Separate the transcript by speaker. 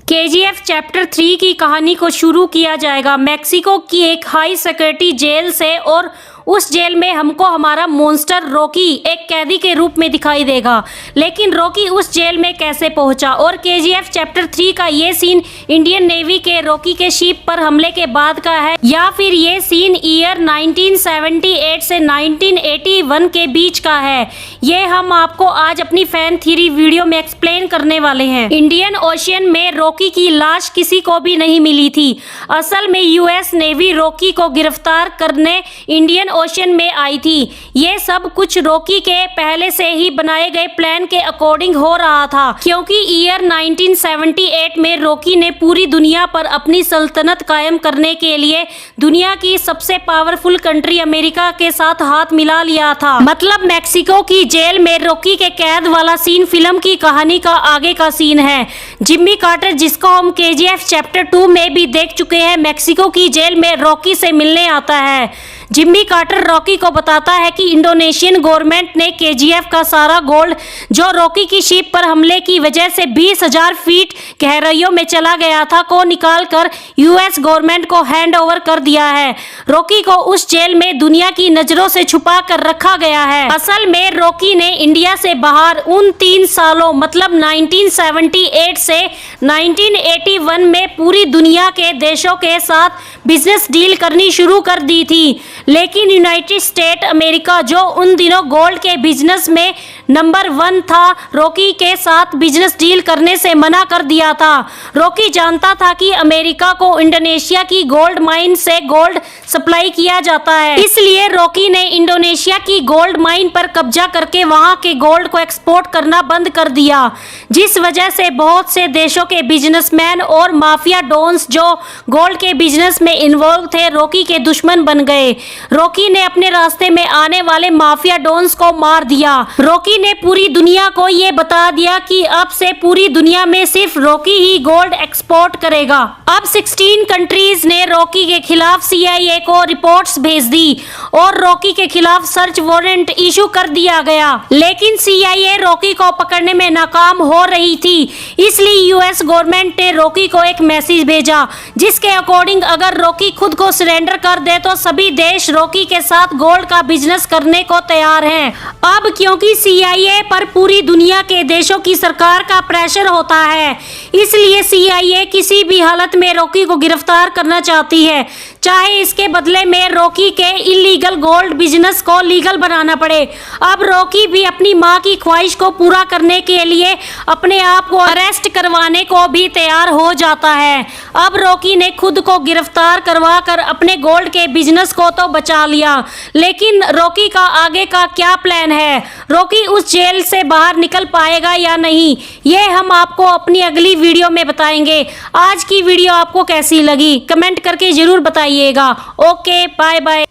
Speaker 1: KGF chapter 3 की कहानी को शुरू किया जाएगा मैक्सिको की एक हाई सिक्योरिटी जेल से और उस जेल में हमको हमारा मॉन्स्टर रॉकी एक कैदी के रूप में दिखाई देगा। लेकिन रॉकी उस जेल में कैसे पहुंचा और केजीएफ चैप्टर 3 का ये सीन इंडियन नेवी के रॉकी के शिप पर हमले के बाद का है या फिर ये सीन ईयर 1978 से 1981 के बीच का है, ये हम आपको आज अपनी फैन थ्योरी वीडियो में एक्सप्लेन करने वाले हैं। इंडियन ओशियन में रॉकी की लाश किसी को भी नहीं मिली थी। असल में यूएस नेवी रॉकी को गिरफ्तार करने इंडियन ओशियन में आई थी। ये सब कुछ रॉकी के पहले से ही बनाए गए प्लान के अकॉर्डिंग हो रहा था, क्योंकि ईयर 1978 में रॉकी ने पूरी दुनिया पर अपनी सल्तनत कायम करने के लिए दुनिया की सबसे पावरफुल कंट्री अमेरिका के साथ हाथ मिला लिया था। मतलब मैक्सिको की जेल में रॉकी के कैद वाला सीन फिल्म की कहानी का आगे का सीन है। जिम्मी कार्टर, जिसको हम केजीएफ चैप्टर 2 में भी देख चुके हैं, मैक्सिको की जेल में रॉकी से मिलने आता है। जिम्मी कार्टर रॉकी को बताता है कि इंडोनेशियन गवर्नमेंट ने केजीएफ का सारा गोल्ड जो रॉकी की शिप पर हमले की वजह से 20,000 फीट गहराइयों में चला गया था को निकालकर यूएस गवर्नमेंट को हैंड ओवर कर दिया है। रॉकी को उस जेल में दुनिया की नजरों से छुपा कर रखा गया है। असल में रॉकी ने इंडिया से बाहर उन 3 सालों मतलब 1978 से 1981 में पूरी दुनिया के देशों के साथ बिजनेस डील करनी शुरू कर दी थी। लेकिन यूनाइटेड स्टेट अमेरिका, जो उन दिनों गोल्ड के बिजनेस में नंबर 1 था, रॉकी के साथ बिजनेस डील करने से मना कर दिया था। रॉकी जानता था कि अमेरिका को इंडोनेशिया की गोल्ड माइन से गोल्ड सप्लाई किया जाता है, इसलिए रॉकी ने इंडोनेशिया की गोल्ड माइन पर कब्जा करके वहां के गोल्ड को एक्सपोर्ट करना बंद कर दिया, जिस वजह से बहुत से देशों के बिजनेसमैन और माफिया डॉन्स जो गोल्ड के बिजनेस में इन्वॉल्व थे रॉकी के दुश्मन बन गए। रॉकी ने अपने रास्ते में आने वाले माफिया डॉन्स को मार दिया। रॉकी ने पूरी दुनिया को ये बता दिया कि अब से पूरी दुनिया में सिर्फ रॉकी ही गोल्ड एक्सपोर्ट करेगा। अब 16 कंट्रीज ने रॉकी के खिलाफ CIA को रिपोर्ट्स भेज दी और रॉकी के खिलाफ सर्च वारंट इशू कर दिया गया। लेकिन CIA रॉकी को पकड़ने में नाकाम हो रही थी, इसलिए यूएस गवर्नमेंट ने रॉकी को एक मैसेज भेजा जिसके अकॉर्डिंग अगर रॉकी खुद को सरेंडर कर दे तो सभी देश रॉकी के साथ गोल्ड का बिजनेस करने को तैयार हैं। अब क्योंकि CIA पर पूरी दुनिया के देशों की सरकार का प्रेशर होता है, इसलिए CIA किसी भी हालत में रॉकी को गिरफ्तार करना चाहती है, चाहे इसके बदले में रॉकी के इलीगल गोल्ड बिजनेस को लीगल बनाना पड़े। अब रॉकी भी अपनी मां की ख्वाहिश को पूरा करने के लिए अपने आप को अरेस्ट करवाने को भी तैयार हो जाता है। अब रॉकी ने खुद को गिरफ्तार करवा कर अपने गोल्ड के बिजनेस को तो बचा लिया, लेकिन रॉकी का आगे का क्या प्लान है? रॉकी उस जेल से बाहर निकल पाएगा या नहीं, ये हम आपको अपनी अगली वीडियो में बताएंगे। आज की वीडियो आपको कैसी लगी कमेंट करके जरूर बताइएगा। Okay, bye bye.